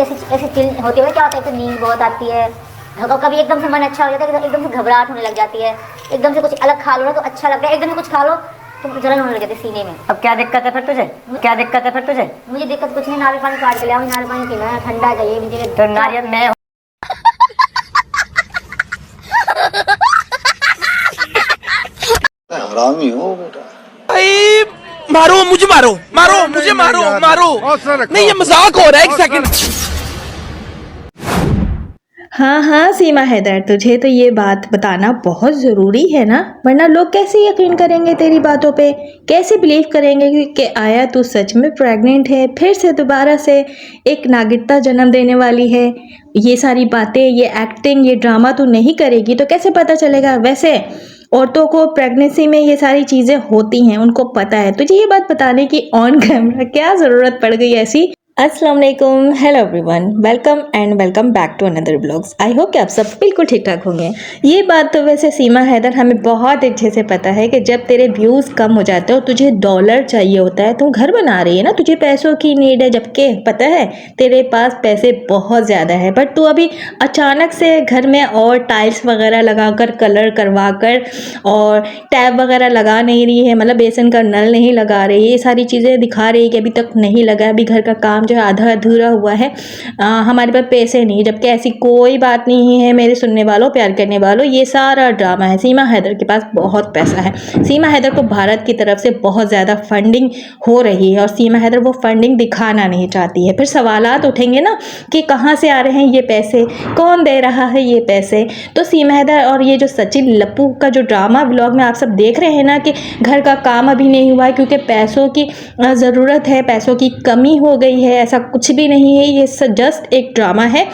ऐसी ऐसी फील होती है, क्या होता है तो नींद बहुत आती है, कभी एकदम से मन अच्छा हो जाता है, एकदम से घबराहट होने लग जाती है, एकदम से कुछ अलग खा लो ना तो अच्छा लगता है, एकदम से कुछ खा लो तो जलन होने लग जाती है सीने में। अब क्या दिक्कत है फिर तुझे? क्या दिक्कत है फिर तुझे? मुझे दिक्कत कुछ नहीं, नारियल पानी काट के ले आओ, नारियल पानी पीना है, ठंडा चाहिए मुझे। तो नारियल मैं हरामी हो बेटा। भाई मारो मुझे, मारो मारो मुझे, मारो मारो। नहीं ये मजाक हो रहा है, एक सेकंड। हाँ हाँ सीमा हैदर, तुझे तो ये बात बताना बहुत ज़रूरी है ना, वरना लोग कैसे यकीन करेंगे तेरी बातों पे, कैसे बिलीव करेंगे कि आया तू सच में प्रेग्नेंट है, फिर से दोबारा से एक नागरिकता जन्म देने वाली है। ये सारी बातें, ये एक्टिंग, ये ड्रामा तू नहीं करेगी तो कैसे पता चलेगा? वैसे औरतों को प्रेगनेंसी में ये सारी चीज़ें होती हैं, उनको पता है। तुझे ये बात बताने की ऑन कैमरा क्या ज़रूरत पड़ गई ऐसी? अस्सलाम वालेकुम, hello everyone, welcome and welcome back to another blogs. I hope कि आप सब बिल्कुल ठीक ठाक होंगे। ये बात तो वैसे सीमा हैदर हमें बहुत अच्छे से पता है कि जब तेरे व्यूज़ कम हो जाते हो, तुझे डॉलर चाहिए होता है, तू घर बना रही है ना, तुझे पैसों की नीड है, जबकि पता है तेरे पास पैसे बहुत ज़्यादा है, बट तू अभी अचानक से घर में और टाइल्स वगैरह लगा कर, कलर करवा कर और टैब वगैरह लगा नहीं रही है, मतलब बेसन का नल नहीं लगा रही है, ये सारी चीज़ें दिखा रही है कि अभी तक नहीं लगा, अभी घर का काम जो है आधा अधूरा हुआ है, हमारे पास पैसे नहीं। जबकि ऐसी कोई बात नहीं है मेरे सुनने वालों, प्यार करने वालों, ये सारा ड्रामा है। सीमा हैदर के पास बहुत पैसा है, सीमा हैदर को भारत की तरफ से बहुत ज़्यादा फंडिंग हो रही है और सीमा हैदर वो फंडिंग दिखाना नहीं चाहती है। फिर सवालात उठेंगे ना कि कहाँ से आ रहे हैं ये पैसे, कौन दे रहा है ये पैसे। तो सीमा हैदर और ये जो सचिन लप्पू का जो ड्रामा व्लॉग में आप सब देख रहे हैं ना कि घर का काम अभी नहीं हुआ है क्योंकि पैसों की ज़रूरत है, पैसों की कमी हो गई है, ऐसा कुछ भी नहीं है। ये जस्ट एक ड्रामा है,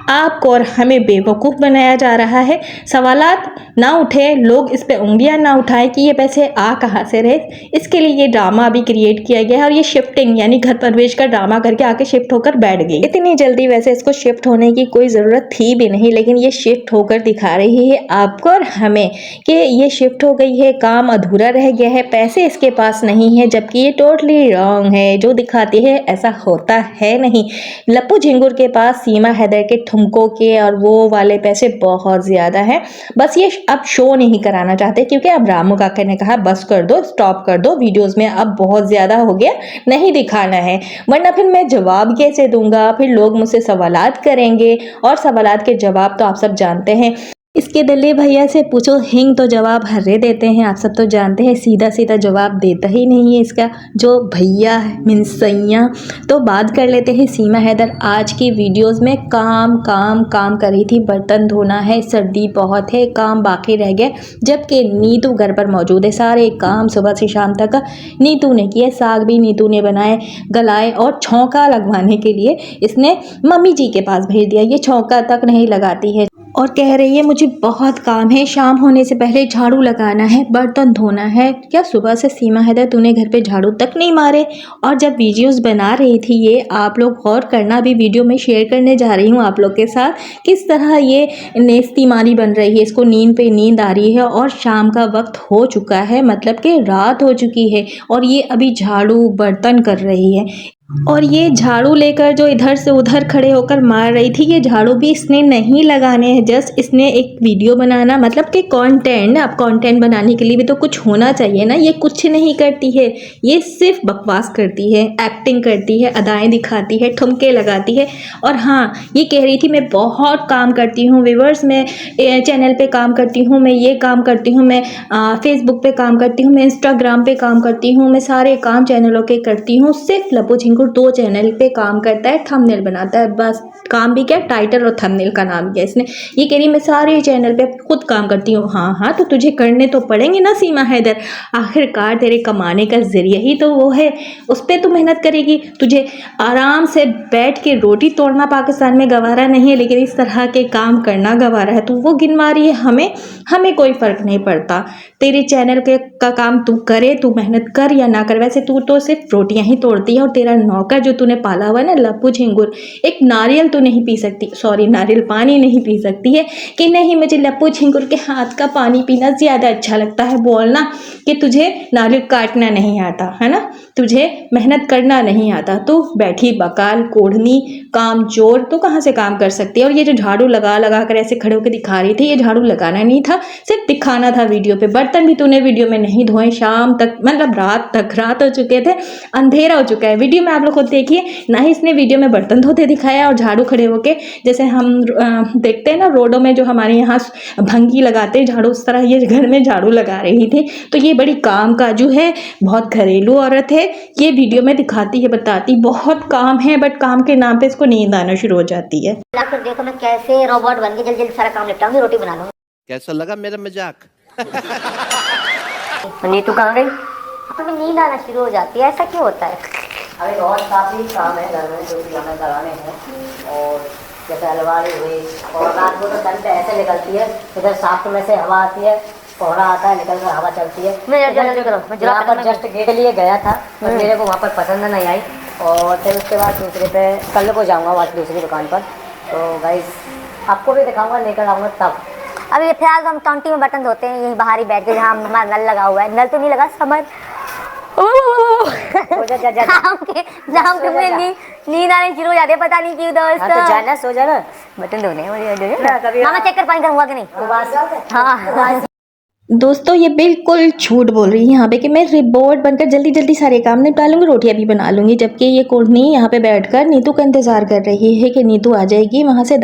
आपको और हमें बेवकूफ़ बनाया जा रहा है। सवालात ना उठे, लोग इस पे उंगलियां ना उठाएं कि ये पैसे आ कहाँ से रहे, इसके लिए ये ड्रामा अभी क्रिएट किया गया है। और ये शिफ्टिंग यानी घर प्रवेश का ड्रामा करके आके शिफ्ट होकर बैठ गई। इतनी जल्दी वैसे इसको शिफ्ट होने की कोई ज़रूरत थी भी नहीं, लेकिन ये शिफ्ट होकर दिखा रही है आपको और हमें कि ये शिफ्ट हो गई है, काम अधूरा रह गया है, पैसे इसके पास नहीं है, जबकि ये टोटली रॉन्ग है। जो दिखाती है ऐसा होता है नहीं। लप्पू झिंगुर के पास सीमा हैदर के ठुमकों के और वो वाले पैसे बहुत ज़्यादा हैं, बस ये अब शो नहीं कराना चाहते क्योंकि अब रामू काका ने कहा बस कर दो, स्टॉप कर दो, वीडियोस में अब बहुत ज़्यादा हो गया, नहीं दिखाना है, वरना फिर मैं जवाब कैसे दूंगा, फिर लोग मुझसे सवालात करेंगे और सवालात के जवाब तो आप सब जानते हैं। इसके दिल्ली भैया से पूछो, हिंग तो जवाब हर्रे देते हैं, आप सब तो जानते हैं, सीधा सीधा जवाब देता ही नहीं है इसका जो भैया मीन्स सैया। तो बात कर लेते हैं सीमा हैदर आज की वीडियोस में। काम काम काम कर रही थी, बर्तन धोना है, सर्दी बहुत है, काम बाकी रह गया, जबकि नीतू घर पर मौजूद है, सारे काम सुबह से शाम तक नीतू ने किए, साग भी नीतू ने बनाए, गलाए और छौंका लगवाने के लिए इसने मम्मी जी के पास भेज दिया। ये छौंका तक नहीं लगाती है और कह रही है मुझे बहुत काम है, शाम होने से पहले झाड़ू लगाना है, बर्तन धोना है। क्या सुबह से सीमा हैदर तूने घर पे झाड़ू तक नहीं मारे? और जब वीडियोस बना रही थी ये, आप लोग गौर करना, भी वीडियो में शेयर करने जा रही हूँ आप लोग के साथ, किस तरह ये नेस्ती मारी बन रही है, इसको नींद पे नींद आ रही है और शाम का वक्त हो चुका है, मतलब कि रात हो चुकी है और ये अभी झाड़ू बर्तन कर रही है। और ये झाड़ू लेकर जो इधर से उधर खड़े होकर मार रही थी, ये झाड़ू भी इसने नहीं लगाने हैं, जस्ट इसने एक वीडियो बनाना, मतलब कि कंटेंट। अब कंटेंट बनाने के लिए भी तो कुछ होना चाहिए ना, ये कुछ नहीं करती है, ये सिर्फ बकवास करती है, एक्टिंग करती है, अदाएं दिखाती है, ठुमके लगाती है। और हाँ, ये कह रही थी मैं बहुत काम करती हूँ व्यूअर्स, मैं चैनल पे काम करती हूँ, मैं ये काम करती हूँ, मैं फेसबुक पे काम करती हूँ, मैं इंस्टाग्राम पे काम करती हूँ, मैं सारे काम चैनलों के करती हूँ। सिर्फ लप्पू झिंगुर 2 चैनल पे काम करता है, थंबनेल बनाता है, बस काम भी क्या, टाइटल और थंबनेल का नाम किया इसने। ये कह रही मैं सारे चैनल पे खुद काम करती हूँ। हाँ हाँ, तो तुझे करने तो पड़ेंगे ना सीमा हैदर, आखिरकार तेरे कमाने का जरिया ही तो वो है, उस पर तो मेहनत करेगी। तुझे आराम से बैठ के रोटी तोड़ना पाकिस्तान में गवारा नहीं है, लेकिन इस तरह के काम करना गवारा है। तू वो गिनवा रही है, हमें कोई फ़र्क नहीं पड़ता, तेरे चैनल के का काम तू करे, तू मेहनत कर या ना कर। वैसे तू तो सिर्फ रोटियां ही तोड़ती है और तेरा नौकर जो तूने पाला हुआ है ना लप्पू झिंगुर, एक नारियल तो नहीं पी सकती, सॉरी नारियल पानी नहीं पी सकती है कि नहीं मुझे लप्पू झिंगुर के हाथ का पानी पीना ज़्यादा अच्छा लगता है, बोलना कि तुझे नारियल काटना नहीं आता है ना, तुझे मेहनत करना नहीं आता, तो बैठी बकाल कोढ़नी काम चोर, तो कहाँ से काम कर सकती है। और ये जो झाड़ू लगा लगा कर ऐसे खड़े होकर दिखा रही थी, ये झाड़ू लगाना नहीं था, सिर्फ दिखाना था वीडियो पे। बर्तन भी तूने वीडियो में नहीं धोए, शाम तक मतलब रात हो चुके थे, अंधेरा हो चुका है। वीडियो में आप लोग खुद देखिए, ना ही इसने वीडियो में बर्तन धोते दिखाया और झाड़ू खड़े होके जैसे हम देखते हैं ना रोडों में जो हमारे यहाँ भंगी लगाते हैं झाड़ू, उस तरह ये घर में झाड़ू लगा रही थी। तो ये बड़ी काम काजू है, बहुत घरेलू औरत है, ये वीडियो में दिखाती है, बताती बहुत काम है, बट काम के नाम पे इसको नींद आना शुरू हो जाती है। फिर देखो मैं कैसे रोबोट बन के जल्दी जल्दी सारा काम निपटाऊंगी, रोटी बना लूंगी। कैसा लगा मेरा मजाक? नीतू कहाँ गई? तो नींद आना शुरू हो जाती है, ऐसा क्यों होता है? अभी बहुत काफ़ी काम है घर में जो कि हमें कराने हैं, और जैसे अलमारी हुई, और रात को तो छत पे ऐसे निकलती है, इधर साफ में से हवा आती है, कोहरा आता है, निकल कर हवा चलती है। मैं जल्दी करो, मैं यहाँ पर जस्ट गेट के लिए गया था, पर मेरे को वहाँ पर पसंद नहीं आई, और फिर उसके बाद दूसरे पे कल को जाऊँगा वहाँ दूसरी दुकान पर। तो गाइस आपको भी दिखाऊंगा, लेकर आऊँगा तब। अभी फिलहाल हम काउंटी में बटन धोते हैं, यही बाहर ही बैठ के, जहाँ हमारा नल लगा हुआ है। नल तो नहीं लगा, समझ जाम के मुझे नींद आने शुरू हो जाती है, पता नहीं क्यों दोस्त। हाँ, तो जाना सो जाना, बटन धोने मामा चेक कर पानी गर्म हुआ कि नहीं। हाँ दोस्तों ये बिल्कुल झूठ बोल रही है यहाँ पे कि मैं रिपोर्ट बनकर जल्दी जल्दी सारे काम निपटा लूँगी, रोटियाँ भी बना लूँगी, जबकि ये कोढ़नी यहाँ पे बैठकर नीतू का इंतज़ार कर रही है कि नीतू आ जाएगी वहाँ से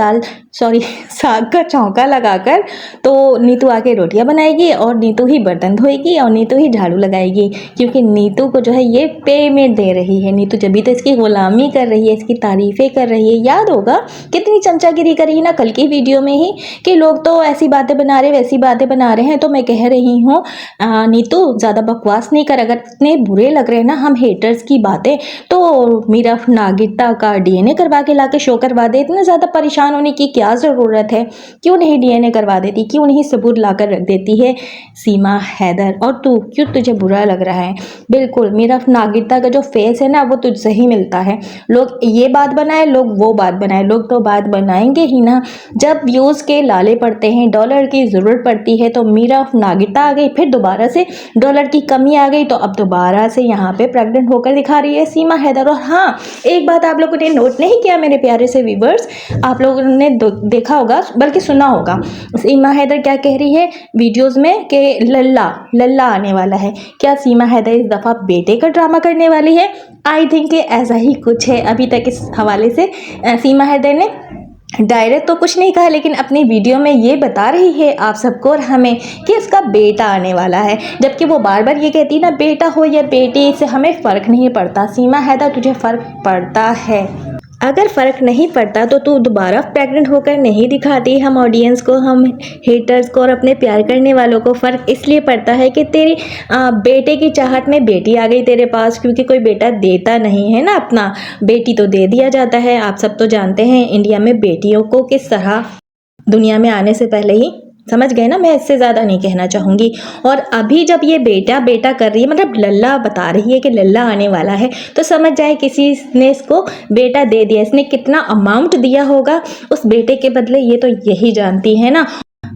साग का चौंका लगाकर, तो नीतू आके रोटियाँ बनाएगी और नीतू ही बर्तन धोएगी और नीतू ही झाड़ू लगाएगी, क्योंकि नीतू को जो है ये पेमेंट दे रही है। नीतू जब भी तो इसकी गुलामी कर रही है, इसकी तारीफ़ें कर रही है। याद होगा कितनी चमचागिरी करी ना कल की वीडियो में ही कि लोग तो ऐसी बातें बना रहे वैसी बातें बना रहे हैं, तो मैं कह रही हूँ नीतू ज़्यादा बकवास नहीं कर, अगर इतने बुरे लग रहे हैं ना हम हेटर्स की बातें, तो मीरा नागिता का डीएनए करवा के ला के शो करवा दे। इतना ज़्यादा परेशान होने की क्या ज़रूरत है, क्यों नहीं डीएनए करवा देती, क्यों नहीं सबूत ला कर रख देती है सीमा हैदर। और तू क्यों, तुझे बुरा लग रहा है? बिल्कुल मीरा नागिता का जो फेस है ना वो तुझसे ही मिलता है। लोग ये बात बनाए, लोग वो बात बनाए, लोग तो बात बनाएंगे ही ना। जब व्यूज़ के लाले पड़ते हैं, डॉलर की ज़रूरत पड़ती है, तो मीरा नागिता आ गई, फिर दोबारा से डॉलर की कमी आ गई, तो अब दोबारा से यहाँ पे प्रेग्नेंट होकर दिखा रही है सीमा हैदर। और हाँ, एक बात आप लोगों ने नोट नहीं किया मेरे प्यारे से व्यूअर्स, आप लोगों ने देखा होगा बल्कि सुना होगा, सीमा हैदर क्या कह रही है वीडियोस में कि लल्ला आने वाला है। क्या सीमा हैदर इस दफ़ा बेटे का ड्रामा करने वाली है? आई थिंक ऐसा ही कुछ है। अभी तक इस हवाले से सीमा हैदर ने डायरेक्ट तो कुछ नहीं कहा, लेकिन अपनी वीडियो में ये बता रही है आप सबको और हमें कि उसका बेटा आने वाला है, जबकि वो बार बार ये कहती ना बेटा हो या बेटी, इससे हमें फ़र्क नहीं पड़ता। सीमा हैदर तुझे फ़र्क पड़ता है, अगर फ़र्क नहीं पड़ता तो तू दोबारा प्रेग्नेंट होकर नहीं दिखाती हम ऑडियंस को, हम हेटर्स को और अपने प्यार करने वालों को। फ़र्क इसलिए पड़ता है कि तेरी बेटे की चाहत में बेटी आ गई तेरे पास, क्योंकि कोई बेटा देता नहीं है ना अपना, बेटी तो दे दिया जाता है। आप सब तो जानते हैं इंडिया में बेटियों को किस तरह दुनिया में आने से पहले ही, समझ गए ना, मैं इससे ज़्यादा नहीं कहना चाहूँगी। और अभी जब ये बेटा बेटा कर रही है, मतलब लल्ला बता रही है कि लल्ला आने वाला है, तो समझ जाए किसी ने इसको बेटा दे दिया। इसने कितना अमाउंट दिया होगा उस बेटे के बदले, ये तो यही जानती है ना।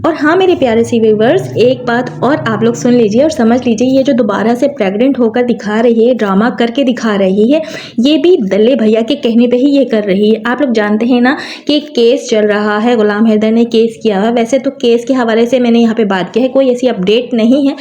और हाँ मेरे प्यारे सी व्यूअर्स, एक बात और आप लोग सुन लीजिए और समझ लीजिए, ये जो दोबारा से प्रेग्नेंट होकर दिखा रही है, ड्रामा करके दिखा रही है, ये भी दल्ले भैया के कहने पे ही ये कर रही है। आप लोग जानते हैं ना कि एक केस चल रहा है, गुलाम हैदर ने केस किया हुआ। वैसे तो केस के हवाले से मैंने यहाँ पे बात की है, कोई ऐसी अपडेट नहीं है,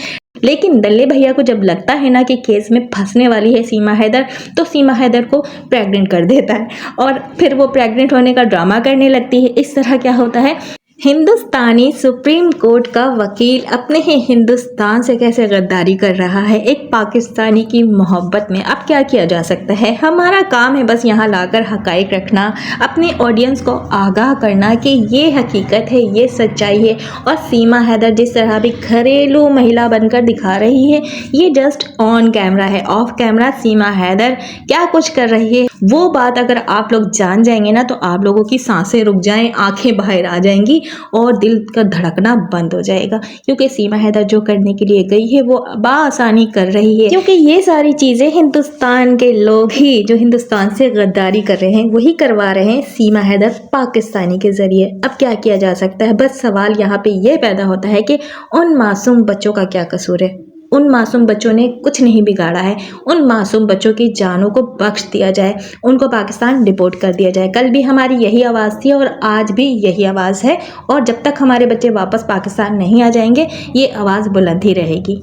लेकिन दल्ले भैया को जब लगता है ना कि केस में फंसने वाली है सीमा हैदर, तो सीमा हैदर को प्रेग्नेंट कर देता है और फिर वो प्रेग्नेंट होने का ड्रामा करने लगती है। इस तरह क्या होता है, हिंदुस्तानी सुप्रीम कोर्ट का वकील अपने ही हिंदुस्तान से कैसे गद्दारी कर रहा है एक पाकिस्तानी की मोहब्बत में। अब क्या किया जा सकता है, हमारा काम है बस यहाँ लाकर हकाइक रखना, अपने ऑडियंस को आगाह करना कि ये हकीकत है, ये सच्चाई है। और सीमा हैदर जिस तरह भी घरेलू महिला बनकर दिखा रही है, ये जस्ट ऑन कैमरा है, ऑफ कैमरा सीमा हैदर क्या कुछ कर रही है वो बात अगर आप लोग जान जाएंगे ना, तो आप लोगों की सांसें रुक जाएं, आंखें बाहर आ जाएंगी। और दिल का धड़कना बंद हो जाएगा, क्योंकि सीमा हैदर जो करने के लिए गई है वो बआसानी कर रही है, क्योंकि ये सारी चीज़ें हिंदुस्तान के लोग ही जो हिंदुस्तान से गद्दारी कर रहे हैं वही करवा रहे हैं सीमा हैदर पाकिस्तानी के ज़रिए। अब क्या किया जा सकता है? बस सवाल यहाँ पे ये पैदा होता है कि उन मासूम बच्चों का क्या कसूर है? उन मासूम बच्चों ने कुछ नहीं बिगाड़ा है। उन मासूम बच्चों की जानों को बख्श दिया जाए, उनको पाकिस्तान डिपोर्ट कर दिया जाए। कल भी हमारी यही आवाज़ थी और आज भी यही आवाज़ है, और जब तक हमारे बच्चे वापस पाकिस्तान नहीं आ जाएंगे ये आवाज़ बुलंद ही रहेगी।